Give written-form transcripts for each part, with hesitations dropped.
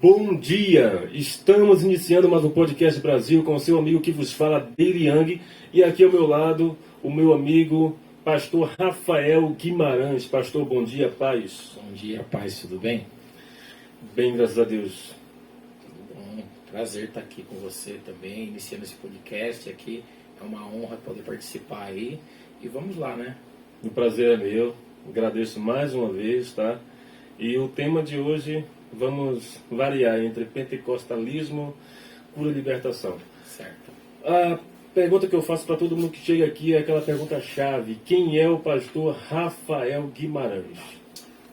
Bom dia! Estamos iniciando mais um podcast Brasil com o seu amigo que vos fala, Daily Young. E aqui ao meu lado, o meu amigo, pastor Rafael Guimarães. Pastor, bom dia, paz. Bom dia, paz, tudo bem? Bem, graças a Deus. Tudo bom, prazer estar aqui com você também, iniciando esse podcast aqui. É uma honra poder participar aí. E vamos lá, né? O prazer é meu. Agradeço mais uma vez, tá? E o tema de hoje, vamos variar entre pentecostalismo, cura e libertação. Certo. A pergunta que eu faço para todo mundo que chega aqui é aquela pergunta-chave: quem é o pastor Rafael Guimarães?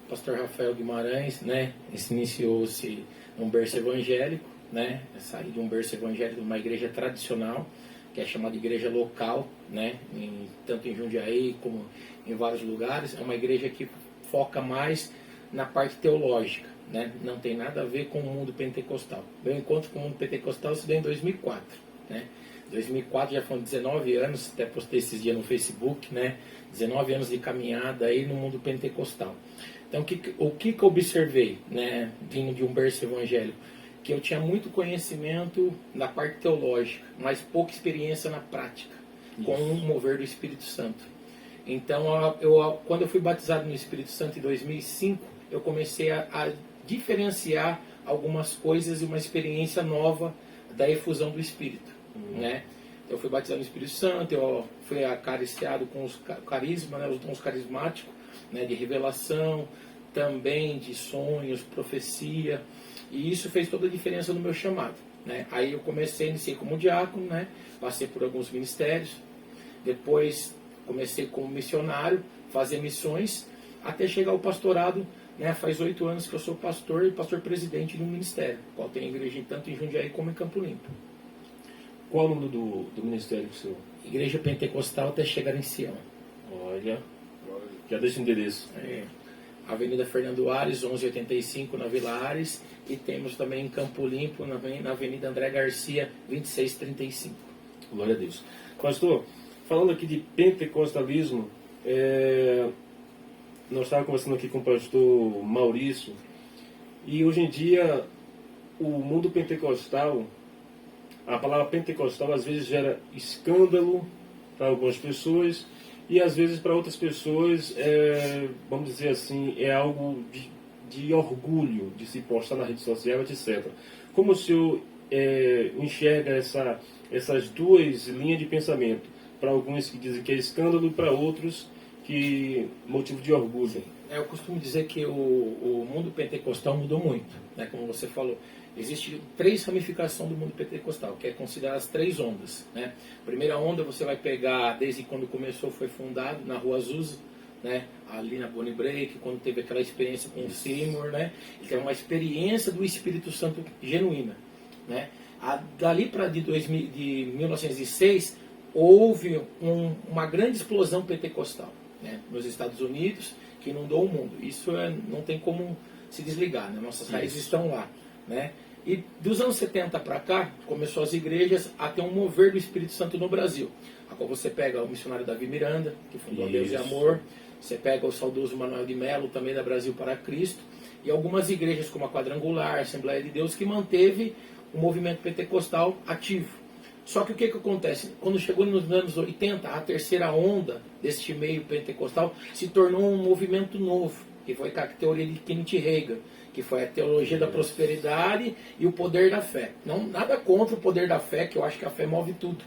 Pastor Rafael Guimarães, né? Iniciou-se num berço evangélico, né? Saí de um berço evangélico de uma igreja tradicional, que é chamada igreja local, né? Tanto em Jundiaí como em vários lugares. É uma igreja que foca mais na parte teológica, né? Não tem nada a ver com o mundo pentecostal. Meu encontro com o mundo pentecostal se deu em 2004, né? 2004 já foram 19 anos, até postei esses dias no Facebook, né? 19 anos de caminhada aí no mundo pentecostal. Então, o que eu observei, né? Vindo de um berço evangélico, que eu tinha muito conhecimento na parte teológica, mas pouca experiência na prática, com o mover do Espírito Santo. Então, quando eu fui batizado no Espírito Santo em 2005, eu comecei a diferenciar algumas coisas e uma experiência nova da efusão do Espírito, né? Eu fui batizado no Espírito Santo, eu fui acariciado com os carismas, né, os dons carismáticos, né, de revelação, também de sonhos, profecia, e isso fez toda a diferença no meu chamado, né? Aí eu iniciei como diácono, né? Passei por alguns ministérios, depois comecei como missionário, fazer missões, até chegar ao pastorado, né? Faz 8 anos que eu sou pastor e pastor-presidente de um ministério, qual tem igreja tanto em Jundiaí como em Campo Limpo. Qual o nome do ministério do senhor? Igreja Pentecostal até chegar em Sião. Olha, já deixa o endereço. Avenida Fernando Ares, 1185, na Vila Ares. E temos também em Campo Limpo, na Avenida André Garcia, 2635. Glória a Deus. Pastor, falando aqui de pentecostalismo, nós estávamos conversando aqui com o pastor Maurício, e hoje em dia o mundo pentecostal, a palavra pentecostal às vezes gera escândalo para algumas pessoas, e às vezes para outras pessoas, vamos dizer assim, é algo de orgulho de se postar na rede social, etc. Como o senhor enxerga essas duas linhas de pensamento? Para alguns que dizem que é escândalo, e para outros que motivo de orgulho. Eu costumo dizer que o mundo pentecostal mudou muito, né? Como você falou. Existem 3 ramificações do mundo pentecostal, que é considerar as 3 ondas, né? A primeira onda você vai pegar desde quando começou, foi fundado na Rua Azusa, né? Ali na Bonnie Break, quando teve aquela experiência com o Seymour, né? Então é uma experiência do Espírito Santo genuína, né? Dali para de 1906 houve uma grande explosão pentecostal, né? Nos Estados Unidos, que inundou o mundo. Isso não tem como se desligar, né? Nossas raízes estão lá, né? E dos anos 70 para cá, começou as igrejas a ter um mover do Espírito Santo no Brasil. Agora você pega o missionário Davi Miranda, que fundou a Deus e Amor, você pega o saudoso Manuel de Melo, também da Brasil para Cristo, e algumas igrejas como a Quadrangular, a Assembleia de Deus, que manteve o movimento pentecostal ativo. Só que o que acontece? Quando chegou nos anos 80, a terceira onda deste meio pentecostal se tornou um movimento novo, que foi a teoria de Kenneth Hagin, que foi a teologia da prosperidade e o poder da fé. Não, nada contra o poder da fé, que eu acho que a fé move tudo.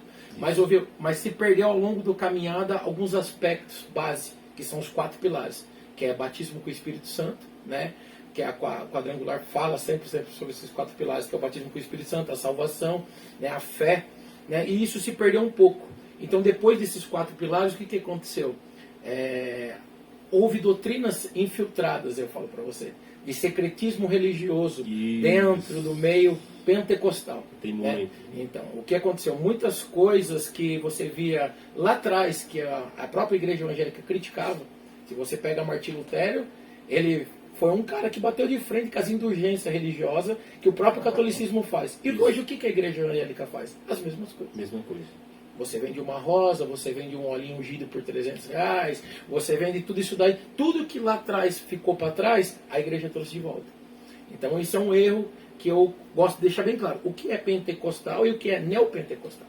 Mas se perdeu ao longo da caminhada alguns aspectos base, que são os 4 pilares, que é batismo com o Espírito Santo, né? Que a Quadrangular fala sempre sobre esses 4 pilares, que é o batismo com o Espírito Santo, a salvação, né? A fé, né? E isso se perdeu um pouco. Então, depois desses 4 pilares, o que aconteceu? Houve doutrinas infiltradas, eu falo para você, de secretismo religioso dentro do meio pentecostal. Tem muito. Né? Então, o que aconteceu? Muitas coisas que você via lá atrás, que a própria igreja evangélica criticava. Se você pega Martim Lutero, ele foi um cara que bateu de frente com as indulgências religiosas que o próprio catolicismo faz. E hoje o que a igreja evangélica faz? As mesmas coisas. Mesma coisa. Você vende uma rosa, você vende um olhinho ungido por R$300, você vende tudo isso daí. Tudo que lá atrás ficou para trás, a igreja trouxe de volta. Então isso é um erro que eu gosto de deixar bem claro o que é pentecostal e o que é neopentecostal.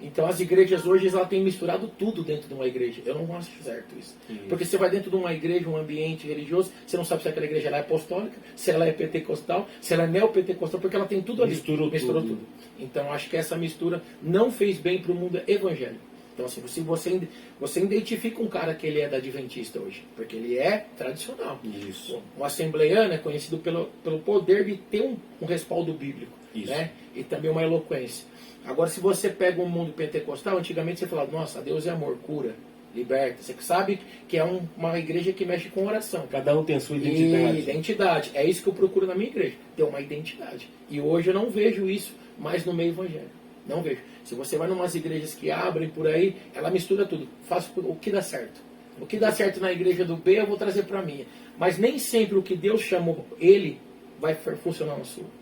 Então as igrejas hoje elas têm misturado tudo dentro de uma igreja. Eu não acho certo isso. Porque você vai dentro de uma igreja, um ambiente religioso, você não sabe se aquela igreja é apostólica, se ela é pentecostal, se ela é neopentecostal, porque ela tem tudo ali. Misturou tudo. Então acho que essa mistura não fez bem para o mundo evangélico. Então assim, se você identifica um cara que ele é da Adventista hoje, porque ele é tradicional. Isso. Um assembleiano é conhecido pelo poder de ter um respaldo bíblico, Isso. né? E também uma eloquência. Agora, se você pega um mundo pentecostal, antigamente você falava, nossa, Deus é amor, cura, liberta. Você sabe que é uma igreja que mexe com oração. Cada um tem a sua identidade. E identidade. É isso que eu procuro na minha igreja, ter uma identidade. E hoje eu não vejo isso mais no meio evangélico. Não vejo. Se você vai em umas igrejas que abrem por aí, ela mistura tudo. Faça o que dá certo. O que dá certo na igreja do B, eu vou trazer para a minha. Mas nem sempre o que Deus chamou ele vai funcionar na sua.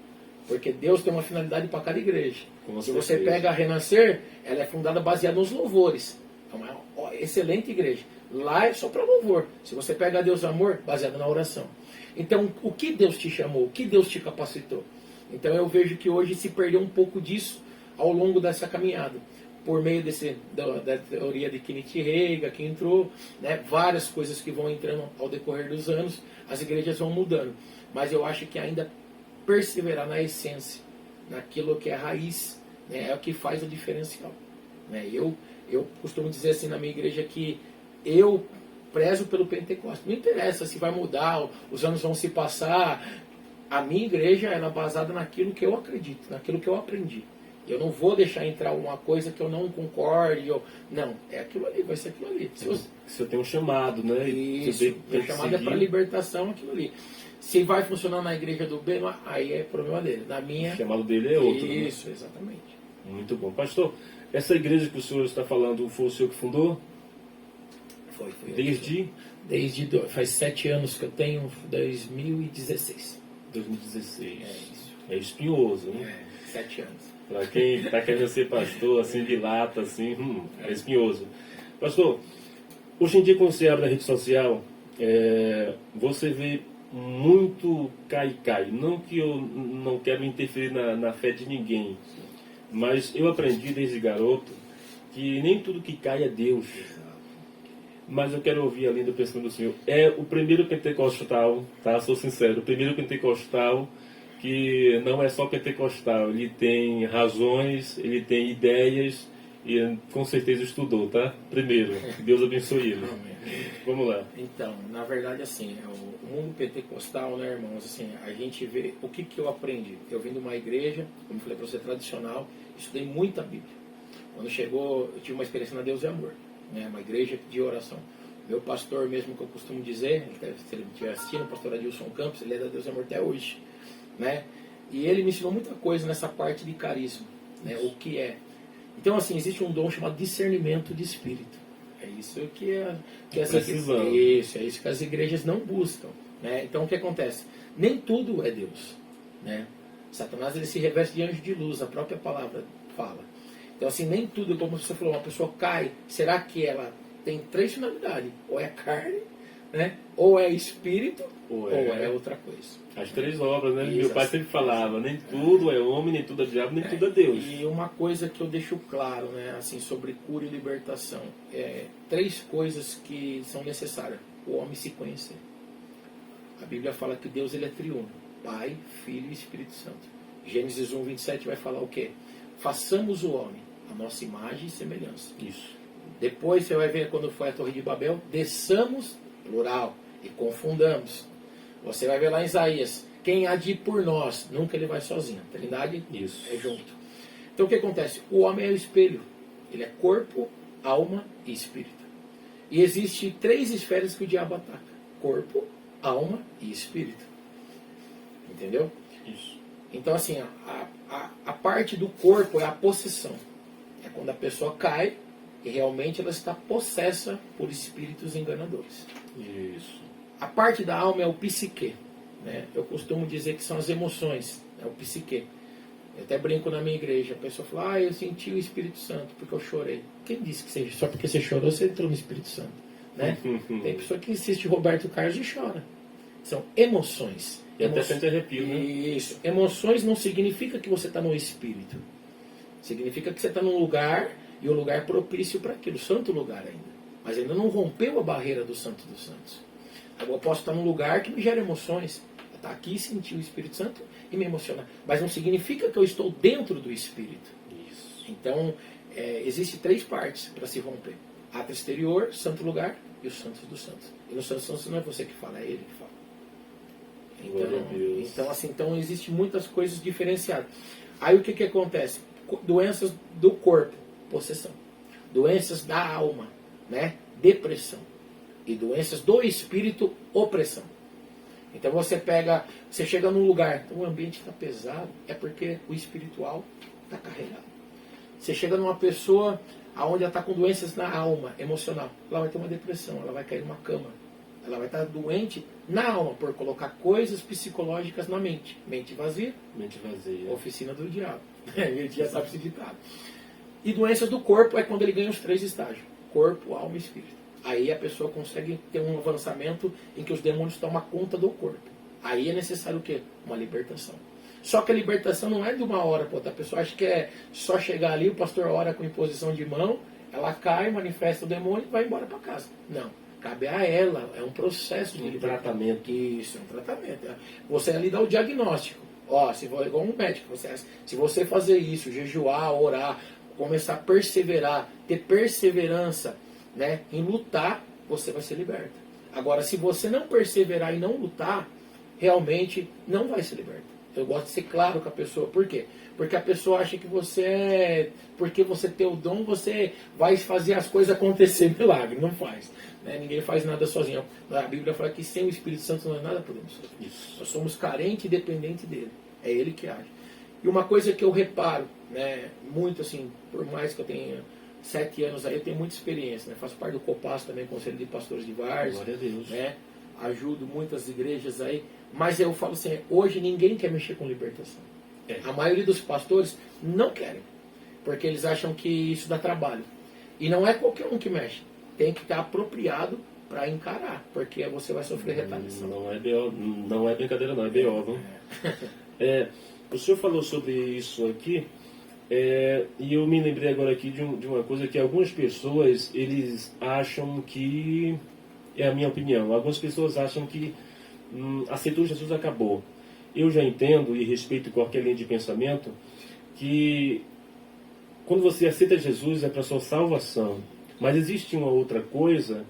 Porque Deus tem uma finalidade para cada igreja. Se você pega a Renascer, ela é fundada baseada nos louvores. É uma excelente igreja. Lá é só para louvor. Se você pega a Deus Amor, baseada na oração. Então, o que Deus te chamou? O que Deus te capacitou? Então, eu vejo que hoje se perdeu um pouco disso ao longo dessa caminhada. Por meio da teoria de Kenneth Reagan, que entrou, né, várias coisas que vão entrando ao decorrer dos anos, as igrejas vão mudando. Mas eu acho que ainda perseverar na essência, naquilo que é a raiz, né, é o que faz o diferencial. Né? Eu costumo dizer assim na minha igreja que eu prezo pelo Pentecostes. Não interessa se vai mudar, os anos vão se passar. A minha igreja ela é baseada naquilo que eu acredito, naquilo que eu aprendi. Eu não vou deixar entrar uma coisa que eu não concorde. Não, é aquilo ali, vai ser aquilo ali. Se eu tenho um chamado, né? Isso, o chamado é para libertação, aquilo ali. Se vai funcionar na igreja do B, aí é problema dele. Na minha... O chamado dele é outro. Isso, né? Exatamente. Muito bom. Pastor, essa igreja que o senhor está falando, foi o senhor que fundou? Foi. Desde? Faz 7 anos que eu tenho, 2016. 2016. É isso. É espinhoso, né? 7 anos. Para quem está querendo ser pastor, assim, de lata, assim, é espinhoso. Pastor, hoje em dia, quando você abre a rede social, você vê muito cai. Não que eu não quero interferir na fé de ninguém, mas eu aprendi desde garoto que nem tudo que cai é Deus. Mas eu quero ouvir além do pensamento do Senhor. É o primeiro pentecostal, tá? Sou sincero, o primeiro pentecostal que não é só pentecostal, ele tem razões, ele tem ideias e com certeza estudou, tá? Primeiro, Deus abençoe ele. Vamos lá. Então, na verdade, assim, o mundo pentecostal, né, irmãos, assim, a gente vê o que eu aprendi. Eu vim de uma igreja, como eu falei para você, tradicional, estudei muita Bíblia. Quando chegou, eu tive uma experiência na Deus e Amor, né, uma igreja de oração. Meu pastor mesmo, que eu costumo dizer, se ele estiver assistindo, o pastor Adilson Campos, ele é da Deus e Amor até hoje, né? E ele me ensinou muita coisa nessa parte de carisma, né? O que é. Então, assim, existe um dom chamado discernimento de espírito. É isso que é isso que as igrejas não buscam, né? Então, o que acontece? Nem tudo é Deus, né? Satanás, ele se reveste de anjo de luz, a própria palavra fala. Então, assim, nem tudo, como você falou, uma pessoa cai, será que ela tem 3 finalidades? Ou é carne, né? Ou é espírito, ou é outra coisa. As 3 obras, né? Isso, meu pai sempre falava, nem tudo é homem, nem tudo é diabo, nem tudo é Deus. E uma coisa que eu deixo claro, né, assim, sobre cura e libertação, 3 coisas que são necessárias. O homem se conhecer. A Bíblia fala que Deus, ele é triuno, Pai, Filho e Espírito Santo. Gênesis 1:27 vai falar o quê? Façamos o homem a nossa imagem e semelhança. Isso. Depois você vai ver quando foi a Torre de Babel, desçamos, plural, e confundamos. Você vai ver lá em Isaías, quem há de ir por nós, nunca ele vai sozinho. A Trindade é junto. Então o que acontece? O homem é o espelho. Ele é corpo, alma e espírito. E existe 3 esferas que o diabo ataca: corpo, alma e espírito. Entendeu? Isso. Então assim, a parte do corpo é a possessão. É quando a pessoa cai e realmente ela está possessa por espíritos enganadores. Isso. A parte da alma é o psique, né? Eu costumo dizer que são as emoções, é o psique. Eu até brinco na minha igreja, a pessoa fala, eu senti o Espírito Santo porque eu chorei. Quem disse que só porque você chorou você entrou no Espírito Santo? Né? Tem pessoa que assiste Roberto Carlos e chora. São emoções. E até sente arrepio, né? Isso. Emoções não significa que você está no espírito. Significa que você está num lugar, e um lugar propício para aquilo, santo lugar ainda. Mas ainda não rompeu a barreira do santo dos santos. Eu posso estar num lugar que me gera emoções. Estar aqui e sentir o Espírito Santo e me emocionar. Mas não significa que eu estou dentro do Espírito. Isso. Então, existem 3 partes para se romper. Ato exterior, santo lugar e os santos dos santos. E no santos dos santos não é você que fala, é ele que fala. Glória a Deus. Então existem muitas coisas diferenciadas. Aí o que acontece? Doenças do corpo, possessão. Doenças da alma, né? Depressão. E doenças do espírito, opressão. Então você chega num lugar, o ambiente está pesado, é porque o espiritual está carregado. Você chega numa pessoa onde ela está com doenças na alma, emocional, ela vai ter uma depressão, ela vai cair numa cama. Ela vai estar doente na alma por colocar coisas psicológicas na mente. Mente vazia. Mente vazia. Oficina do diabo. Ele já sabe esse ditado. E doenças do corpo é quando ele ganha os 3 estágios. Corpo, alma e espírito. Aí a pessoa consegue ter um avançamento em que os demônios tomam conta do corpo. Aí é necessário o quê? Uma libertação. Só que a libertação não é de uma hora para outra. A pessoa acha que é só chegar ali, o pastor ora com imposição de mão, ela cai, manifesta o demônio e vai embora para casa. Não. Cabe a ela, é um processo de tratamento. Isso, é um tratamento. Você ali dá o diagnóstico. Ó, se for igual um médico, se você fazer isso, jejuar, orar, começar a perseverar, ter perseverança, né, em lutar, você vai ser liberta. Agora, se você não perseverar e não lutar, realmente não vai ser liberta. Eu gosto de ser claro com a pessoa. Por quê? Porque a pessoa acha que porque você tem o dom, você vai fazer as coisas acontecer, milagre. Não faz. Né? Ninguém faz nada sozinho. A Bíblia fala que sem o Espírito Santo nós nada podemos fazer. Isso. Nós somos carentes e dependentes dele. É ele que age. E uma coisa que eu reparo, né, muito assim, por mais que eu tenha 7 anos aí, eu tenho muita experiência. Né? Faço parte do COPAS também, Conselho de Pastores de Várzea. Glória a Deus. Né? Ajudo muitas igrejas aí. Mas eu falo assim, hoje ninguém quer mexer com libertação. A maioria dos pastores não querem. Porque eles acham que isso dá trabalho. E não é qualquer um que mexe. Tem que estar apropriado para encarar. Porque você vai sofrer retaliação. Não é brincadeira não, é B.O. O senhor falou sobre isso aqui. E eu me lembrei agora aqui de uma coisa que algumas pessoas, eles acham que, é a minha opinião, algumas pessoas acham que aceitou Jesus, acabou. Eu já entendo e respeito qualquer linha de pensamento que quando você aceita Jesus é para sua salvação, mas existe uma outra coisa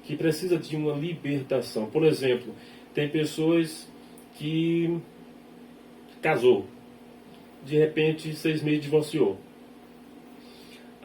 que precisa de uma libertação. Por exemplo, tem pessoas que casou, de repente 6 meses divorciou.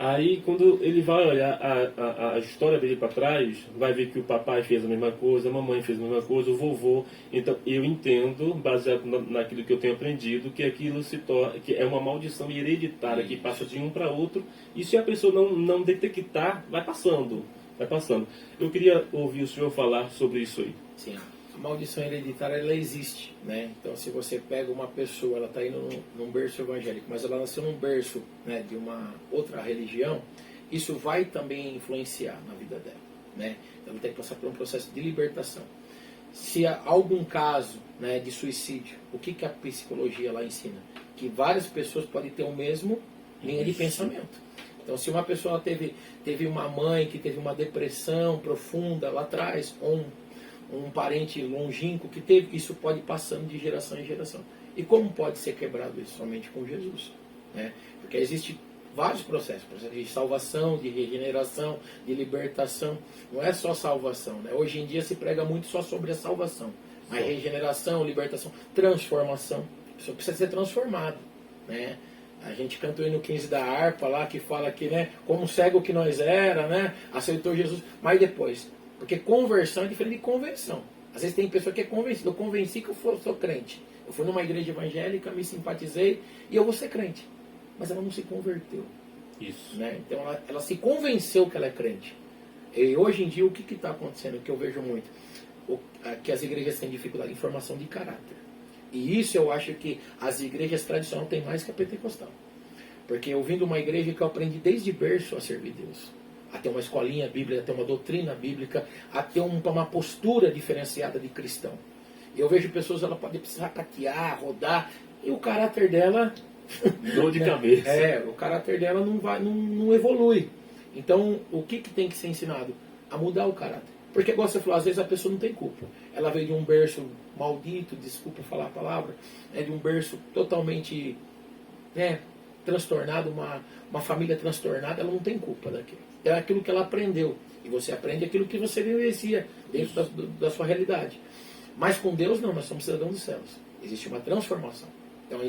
Aí, quando ele vai olhar a história dele para trás, vai ver que o papai fez a mesma coisa, a mamãe fez a mesma coisa, o vovô. Então, eu entendo, baseado naquilo que eu tenho aprendido, que aquilo se torna, que é uma maldição hereditária que passa de um para outro. E se a pessoa não detectar, vai passando, vai passando. Eu queria ouvir o senhor falar sobre isso aí. Sim. A maldição hereditária, ela existe, né? Então, se você pega uma pessoa, ela está indo num berço evangélico, mas ela nasceu num berço, né, de uma outra religião, isso vai também influenciar na vida dela, né? Então, ela tem que passar por um processo de libertação. Se há algum caso, né, de suicídio, o que a psicologia lá ensina? Que várias pessoas podem ter o mesmo linha de pensamento. Então, se uma pessoa teve uma mãe que teve uma depressão profunda lá atrás, ou um parente longínquo que teve, isso pode ir passando de geração em geração. E como pode ser quebrado isso? Somente com Jesus. Né? Porque existem vários processos de salvação, de regeneração, de libertação. Não é só salvação. Né? Hoje em dia se prega muito só sobre a salvação. Mas regeneração, libertação, transformação. A pessoa precisa ser transformada. Né? A gente cantou aí no 15 da harpa lá, que fala que, né, como cego que nós era, né, aceitou Jesus, mas depois... Porque conversão é diferente de convenção. Às vezes tem pessoa que é convencida. Eu convenci que eu sou crente. Eu fui numa igreja evangélica, me simpatizei e eu vou ser crente. Mas ela não se converteu. Isso. Né? Então ela se convenceu que ela é crente. E hoje em dia o que está acontecendo? Que eu vejo muito. Que as igrejas têm dificuldade em formação de caráter. E isso eu acho que as igrejas tradicionais têm mais que a pentecostal. Porque eu vim de uma igreja que eu aprendi desde berço a servir Deus. A ter uma escolinha bíblica, a ter uma doutrina bíblica, a ter uma postura diferenciada de cristão. Eu vejo pessoas, ela pode precisar catear, rodar, e o caráter dela... Dor de cabeça. O caráter dela não evolui. Então, o que tem que ser ensinado? A mudar o caráter. Porque, igual você falou, às vezes a pessoa não tem culpa. Ela veio de um berço maldito, desculpa falar a palavra, de um berço totalmente transtornado, uma família transtornada, ela não tem culpa daquilo. É aquilo que ela aprendeu. E você aprende aquilo que você vivencia dentro da sua realidade. Mas com Deus, não, nós somos cidadãos dos céus. Existe uma transformação. Então,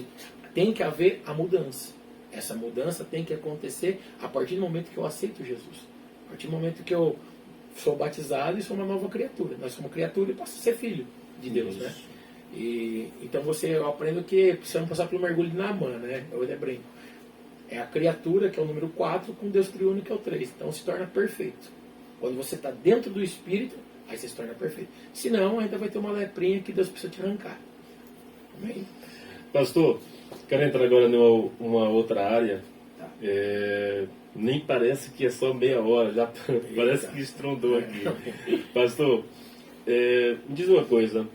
tem que haver a mudança. Essa mudança tem que acontecer a partir do momento que eu aceito Jesus. A partir do momento que eu sou batizado e sou uma nova criatura. Nós somos criatura e passo a ser filho de Deus, né? E, então eu aprendo que precisamos passar pelo mergulho de Naamã, né? Eu brinco. É a criatura, que é o número 4, com Deus triuno, que é o 3. Então se torna perfeito. Quando você está dentro do Espírito, aí você se torna perfeito. Senão, ainda vai ter uma leprinha que Deus precisa te arrancar. Amém? Pastor, quero entrar agora numa outra área. Tá. Nem parece que é só meia hora, já parece que estrondou aqui. Pastor, me diz uma coisa.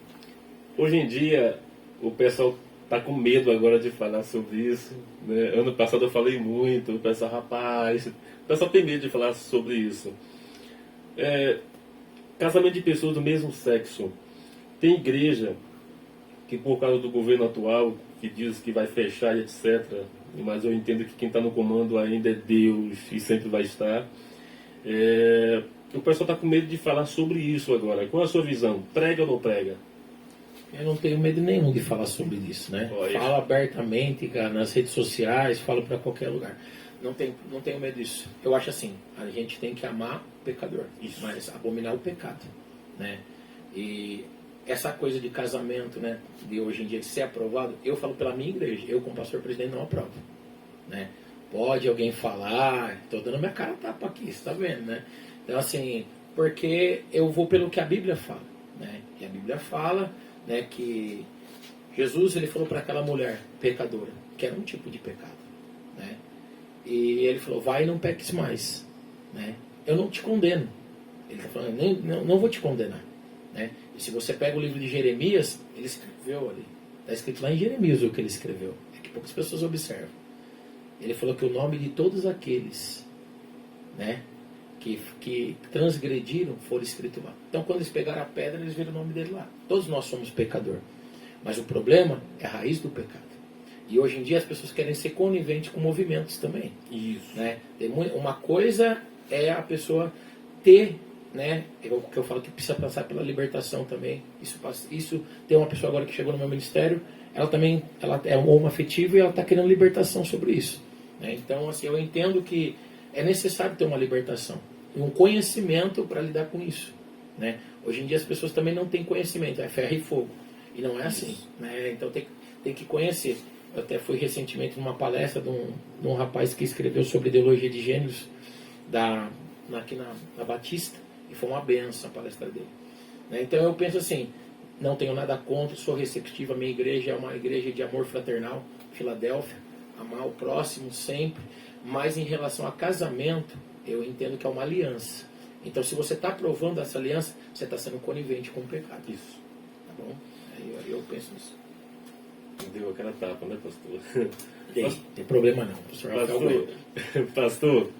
Hoje em dia, o pessoal está com medo agora de falar sobre isso. Né? Ano passado eu falei muito, o pessoal, o pessoal tem medo de falar sobre isso. Casamento de pessoas do mesmo sexo. Tem igreja que, por causa do governo atual, que diz que vai fechar, etc., mas eu entendo que quem está no comando ainda é Deus e sempre vai estar. O pessoal está com medo de falar sobre isso agora. Qual é a sua visão? Prega ou não prega? Eu não tenho medo nenhum de falar sobre isso, né? Falo abertamente, cara, nas redes sociais, falo para qualquer lugar. Não tenho medo disso. Eu acho assim, a gente tem que amar o pecador, mas abominar o pecado, né? E essa coisa de casamento, né, de hoje em dia ser aprovado, eu falo pela minha igreja, eu como pastor presidente não aprovo, né? Pode alguém falar, estou dando minha cara a tapa aqui, você está vendo, né? Então assim, porque eu vou pelo que a Bíblia fala, né? E a Bíblia fala, né, que Jesus, ele falou para aquela mulher pecadora, que era um tipo de pecado, né? E ele falou, vai e não peques mais, né? Eu não te condeno. Ele está falando, não vou te condenar, né? E se você pega o livro de Jeremias, ele escreveu ali, está escrito lá em Jeremias o que ele escreveu, é que poucas pessoas observam. Ele falou que o nome de todos aqueles, né, que transgrediram foram escrito lá. Então quando eles pegaram a pedra, eles viram o nome dele lá. Todos nós somos pecador, mas o problema é a raiz do pecado. E hoje em dia as pessoas querem ser coniventes com movimentos também. Isso. Né? Uma coisa é a pessoa ter, né, o que eu falo que precisa passar pela libertação também. Isso tem uma pessoa agora que chegou no meu ministério, ela é homoafetiva e ela está querendo libertação sobre isso. Né? Então, assim, eu entendo que é necessário ter uma libertação e um conhecimento para lidar com isso. Né? Hoje em dia as pessoas também não têm conhecimento, é ferro e fogo. E não é assim. Né? Então tem que conhecer. Eu até fui recentemente numa palestra de um rapaz que escreveu sobre ideologia de gêneros aqui na Batista, e foi uma benção a palestra dele. Né? Então eu penso assim, não tenho nada contra, sou receptivo, a minha igreja é uma igreja de amor fraternal, Filadélfia, amar o próximo sempre, mas em relação a casamento, eu entendo que é uma aliança. Então se você está aprovando essa aliança, você está sendo conivente com o pecado. Isso. Tá bom? Aí eu penso nisso. Deu aquela tapa, né, pastor? Tem problema não, pastor. Pastor,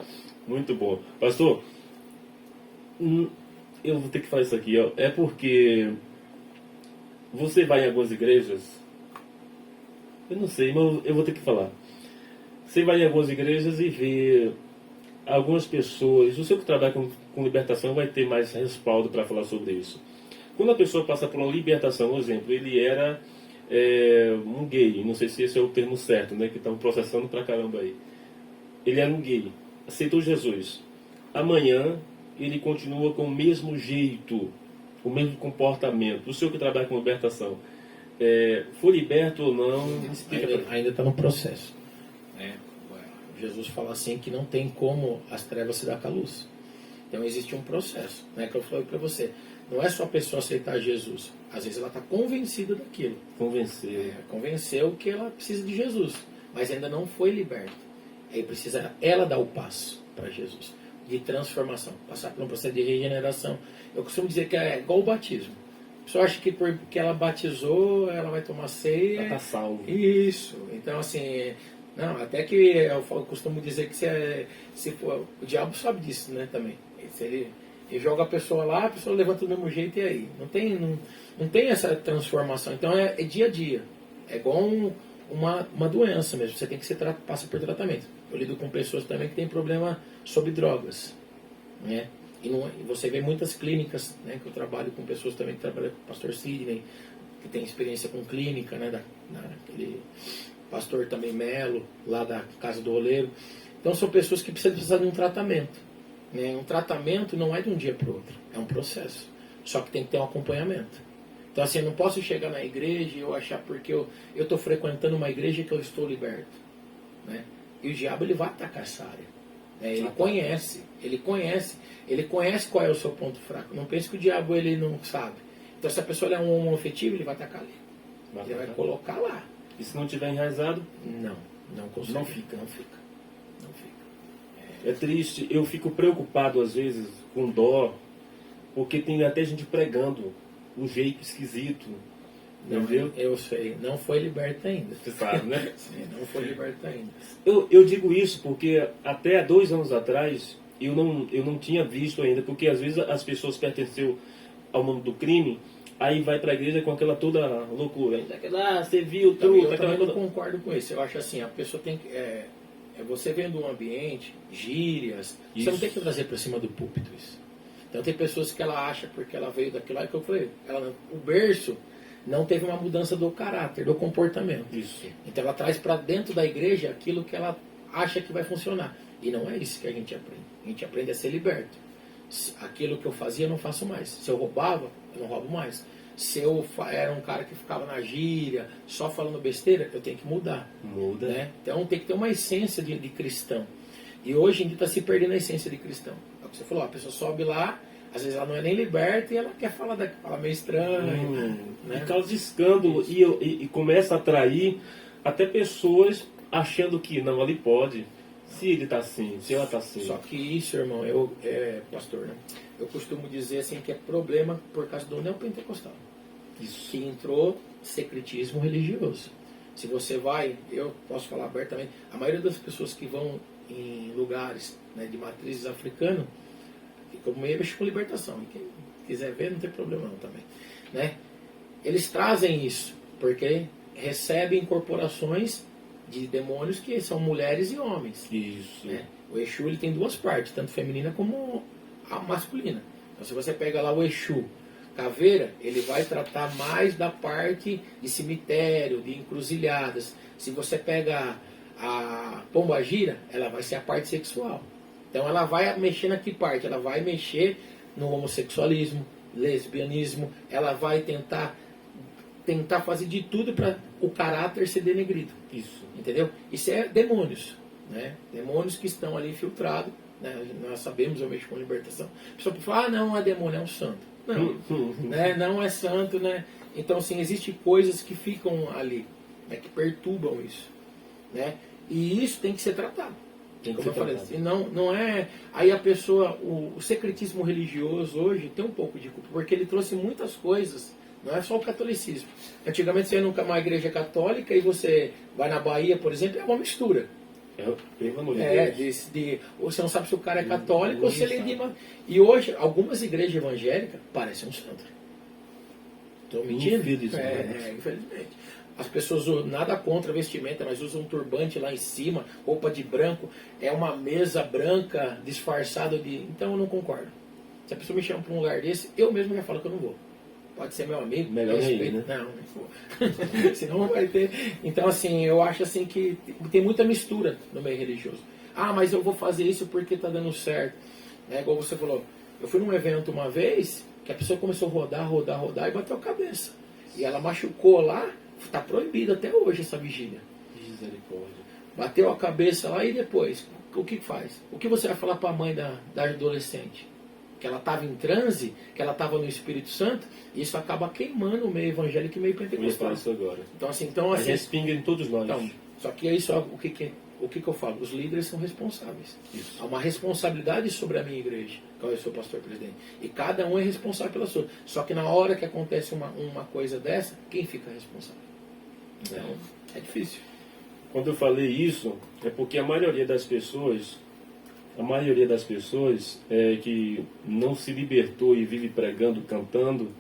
muito bom. Pastor, eu vou ter que falar isso aqui, ó. É porque você vai em algumas igrejas, eu não sei, mas eu vou ter que falar. Você vai em algumas igrejas e vê algumas pessoas, o seu que trabalha com libertação vai ter mais respaldo para falar sobre isso. Quando a pessoa passa por uma libertação, por exemplo, ele era um gay, não sei se esse é o termo certo, né, que estão processando pra caramba aí. Ele era um gay, aceitou Jesus. Amanhã ele continua com o mesmo jeito, o mesmo comportamento. O senhor que trabalha com libertação, foi liberto ou não? Ainda está no processo. Jesus fala assim que não tem como as trevas se dar com a luz. Então existe um processo, né, que eu falei para você. Não é só a pessoa aceitar Jesus. Às vezes ela está convencida daquilo. Convenceu que ela precisa de Jesus, mas ainda não foi liberta. Aí precisa ela dar o passo para Jesus, de transformação, passar por um processo de regeneração. Eu costumo dizer que é igual o batismo. A pessoa acha que porque ela batizou, ela vai tomar ceia. Ela tá salvo. Isso. Então, assim, não, até que eu costumo dizer que se for, o diabo sabe disso, né, também. Se ele joga a pessoa lá, a pessoa levanta do mesmo jeito e aí. Não tem essa transformação. Então é dia a dia. É igual uma doença mesmo. Você tem que passa por tratamento. Eu lido com pessoas também que têm problema sobre drogas, né? E você vê muitas clínicas, né, que eu trabalho com pessoas também que trabalham com o pastor Sidney, que tem experiência com clínica, né, aquele pastor também Melo, lá da Casa do Oleiro. Então são pessoas que precisam de um tratamento. Né? Um tratamento não é de um dia para o outro, é um processo. Só que tem que ter um acompanhamento. Então assim, eu não posso chegar na igreja e eu achar porque eu estou frequentando uma igreja que eu estou liberto. Né? E o diabo ele vai atacar essa área. Né? Ele conhece qual é o seu ponto fraco. Não pense que o diabo ele não sabe. Então se a pessoa é um homoafetivo, ele vai atacar ali. Ele vai colocar lá. E se não tiver enraizado? Não consegue. Não fica. Não fica. É triste. Eu fico preocupado às vezes, com dó, porque tem até gente pregando um jeito esquisito. Entendeu? Eu sei. Não foi liberta ainda. Você sabe, né? Sim, não foi liberta ainda. Eu digo isso porque até há 2 anos atrás eu não tinha visto ainda, porque às vezes as pessoas pertenceu ao mundo do crime, aí vai para a igreja com aquela toda loucura. Você viu tudo. Eu também não concordo com isso. Eu acho assim, a pessoa tem que... você vendo um ambiente, gírias, isso. Você não tem que trazer para cima do púlpito isso. Então tem pessoas que ela acha porque ela veio daquilo lá que eu falei, o berço não teve uma mudança do caráter, do comportamento. Isso. Então ela traz para dentro da igreja aquilo que ela acha que vai funcionar. E não é isso que a gente aprende. A gente aprende a ser liberto. Aquilo que eu fazia, eu não faço mais. Se eu roubava, eu não roubo mais. Se eu era um cara que ficava na gíria, só falando besteira, eu tenho que mudar. Muda. Né? Então tem que ter uma essência de cristão. E hoje em dia está se perdendo a essência de cristão. É o que você falou, a pessoa sobe lá, às vezes ela não é nem liberta e ela quer falar meio estranho. Né? E causa de escândalo e começa a atrair até pessoas achando que não, ali pode. Se ele está assim, se ela está assim. Só que isso, irmão, pastor, né? Eu costumo dizer assim que é problema por causa do neopentecostal. Isso. Que entrou secretismo religioso. Se você vai, eu posso falar abertamente, a maioria das pessoas que vão em lugares, né, de matrizes africanas, como mexe com libertação. E quem quiser ver, não tem problema não também. Né? Eles trazem isso, porque recebem incorporações de demônios que são mulheres e homens. Isso. Né? O Exu ele tem 2 partes, tanto feminina como a masculina. Então se você pega lá o Exu caveira, ele vai tratar mais da parte de cemitério, de encruzilhadas. Se você pega a pombagira, ela vai ser a parte sexual. Então ela vai mexer na que parte? Ela vai mexer no homossexualismo, lesbianismo, ela vai tentar fazer de tudo para o caráter ser denegrido. Isso. Entendeu? Isso é demônios. Né? Demônios que estão ali infiltrados. Né? Nós sabemos, eu mexo com libertação. A pessoa fala, não é demônio, é um santo. Não, né? Não é santo. Né? Então, assim, existem coisas que ficam ali, né? Que perturbam isso. Né? E isso tem que ser tratado. Como eu falei, assim, não é. Aí a pessoa, o secretismo religioso hoje tem um pouco de culpa, porque ele trouxe muitas coisas, não é só o catolicismo. Antigamente você ia numa igreja católica e você vai na Bahia, por exemplo, é uma mistura. Você não sabe se o cara é católico ou se ele é de. E hoje, algumas igrejas evangélicas parecem um santo. Estou mentindo? Infelizmente. As pessoas usam nada contra a vestimenta, mas usam um turbante lá em cima, roupa de branco, é uma mesa branca disfarçada de... Então eu não concordo. Se a pessoa me chama para um lugar desse, eu mesmo já falo que eu não vou. Pode ser meu amigo, melhor respeito. Né? Não vou. Senão não vai ter. Então assim, eu acho assim que tem muita mistura no meio religioso. Ah, mas eu vou fazer isso porque está dando certo. É igual você falou, eu fui num evento uma vez que a pessoa começou a rodar e bateu a cabeça. E ela machucou lá. Está proibido até hoje essa vigília. Misericórdia. Bateu a cabeça lá e depois, o que faz? O que você vai falar para a mãe da adolescente? Que ela estava em transe, que ela estava no Espírito Santo, e isso acaba queimando o meio evangélico e o meio pentecostal. Isso agora. Então assim, respinga em todos nós. Então, só que isso, o que o que eu falo? Os líderes são responsáveis. Isso. Há uma responsabilidade sobre a minha igreja, que eu sou pastor presidente. E cada um é responsável pela sua. Só que na hora que acontece uma coisa dessa, quem fica responsável? Então, é difícil. Quando eu falei isso, é porque a maioria das pessoas é que não se libertou e vive pregando, cantando,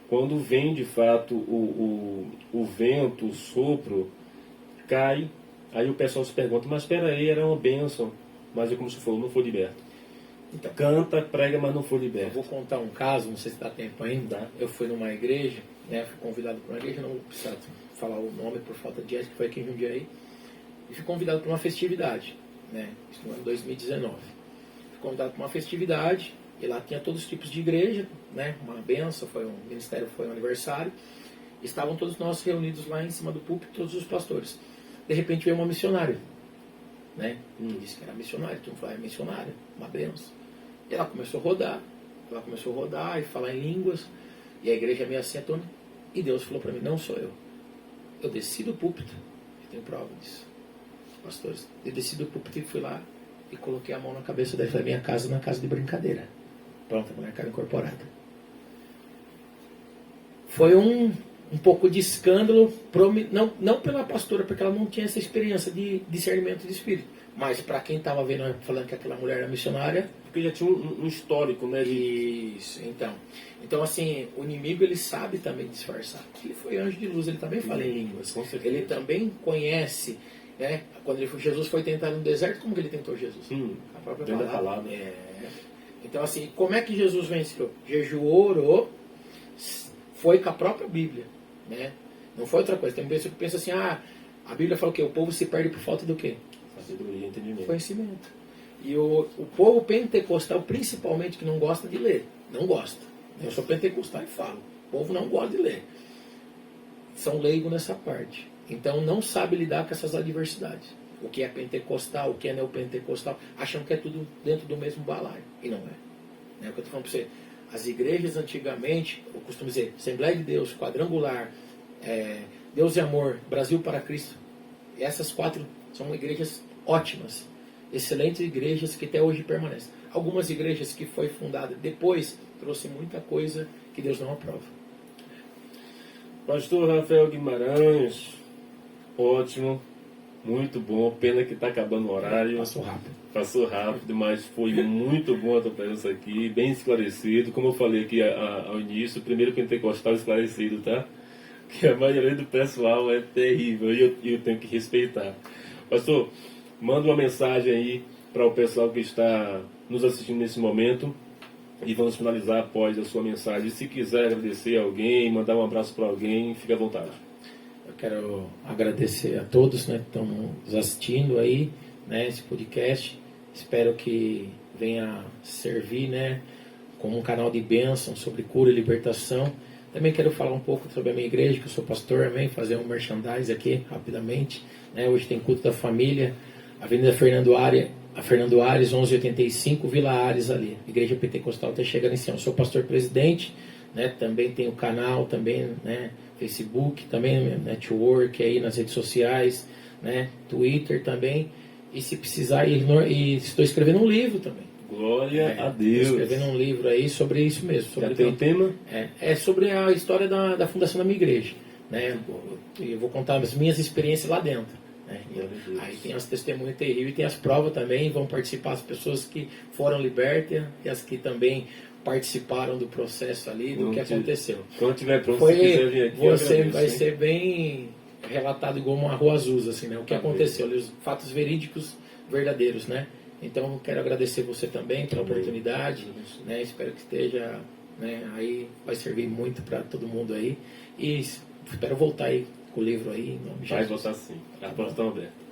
quando vem de fato o vento, o sopro, cai, aí o pessoal se pergunta, mas espera aí, era uma bênção, mas é como se falou, não foi liberto. Então, Canta, prega, mas não foi eu liberto. vou contar um caso, não sei se dá tempo ainda. Eu fui numa igreja, né, fui convidado para uma igreja, não vou precisar falar o nome por falta de ética, que foi aqui em Jundiaí, e fui convidado para uma festividade, né, isso no ano 2019. Fui convidado para uma festividade, e lá tinha todos os tipos de igreja, né, uma benção, foi um ministério, foi um aniversário, estavam todos nós reunidos lá em cima do púlpito, todos os pastores. De repente veio uma missionária, né, disse que era missionária, então falou, é missionária, uma benção. E ela começou a rodar e falar em línguas, e a igreja meio assim atônita, e Deus falou para mim, não sou eu. Eu desci do púlpito, eu tenho prova disso, pastores, eu desci do púlpito e fui lá e coloquei a mão na cabeça dela e falei, minha casa na casa de brincadeira. Pronto, a mulher estava incorporada. Foi um pouco de escândalo, não pela pastora, porque ela não tinha essa experiência de discernimento de espírito, mas para quem estava vendo, falando que aquela mulher era missionária. Porque já tinha um histórico, né? Isso, então assim, o inimigo ele sabe também disfarçar. Ele foi anjo de luz, ele também fala em línguas, com certeza. ele também conhece, né? Quando Jesus foi tentado no deserto, como que ele tentou Jesus? A própria palavra. Então assim, como é que Jesus venceu? Jejuou, orou, foi com a própria Bíblia, né? Não foi outra coisa. Tem pessoa que pensa assim, a Bíblia fala o quê? O povo se perde por falta do quê? Sabedoria, entendimento. Conhecimento. E o povo pentecostal, principalmente, que não gosta de ler. Não gosta. Eu sou pentecostal e falo. O povo não gosta de ler. São leigos nessa parte. Então não sabe lidar com essas adversidades. O que é pentecostal, o que é neopentecostal, acham que é tudo dentro do mesmo balaio. E não é. É o que eu estou falando para você. As igrejas antigamente, eu costumo dizer, Assembleia de Deus, Quadrangular, Deus e Amor, Brasil para Cristo. Essas 4 são igrejas ótimas, excelentes igrejas que até hoje permanecem. Algumas igrejas que foi fundada depois trouxe muita coisa que Deus não aprova. Pastor Rafael Guimarães, ótimo, muito bom. Pena que está acabando o horário. Passou rápido, mas foi muito bom a tua presença aqui, bem esclarecido. Como eu falei aqui ao início, primeiro pentecostal esclarecido, tá? Que a maioria do pessoal é terrível e eu tenho que respeitar. Pastor, manda uma mensagem aí para o pessoal que está nos assistindo nesse momento e vamos finalizar após a sua mensagem. Se quiser agradecer a alguém, mandar um abraço para alguém, fique à vontade. Eu quero agradecer a todos, né, que estão nos assistindo aí, né, esse podcast. Espero que venha servir, né, como um canal de bênção sobre cura e libertação. Também quero falar um pouco sobre a minha igreja, que eu sou pastor, amém, fazer um merchandise aqui rapidamente. Hoje tem culto da família, Avenida Fernando Ares, 1185, Vila Ares ali. Igreja Pentecostal está chegando em cima. Eu sou pastor presidente, né? Também tem o canal, também, né? Facebook, também network aí nas redes sociais, né? Twitter também. E se precisar, e estou escrevendo um livro também. Glória a Deus. Estou escrevendo um livro aí sobre isso mesmo. Sobre tem um tema? É sobre a história da fundação da minha igreja. Né? Eu vou contar as minhas experiências lá dentro. Né? Aí tem as testemunhas terríveis e tem as provas também. Vão participar as pessoas que foram libertas e as que também participaram do processo ali, do que aconteceu. Quando tiver pronto, se quiser vir aqui, você vai ser bem relatado igual uma rua azul, assim, né? O que aconteceu, os fatos verídicos, verdadeiros, né? Então, quero agradecer você também pela oportunidade, né? Espero que esteja, né? Aí vai servir muito para todo mundo aí. E espero voltar aí com o livro aí, em nome de Jesus. Vai voltar sim, a porta está aberta.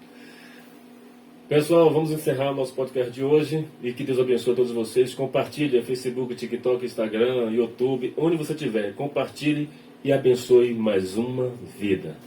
Pessoal, vamos encerrar o nosso podcast de hoje e que Deus abençoe a todos vocês. Compartilhe Facebook, TikTok, Instagram, YouTube, onde você estiver. Compartilhe e abençoe mais uma vida.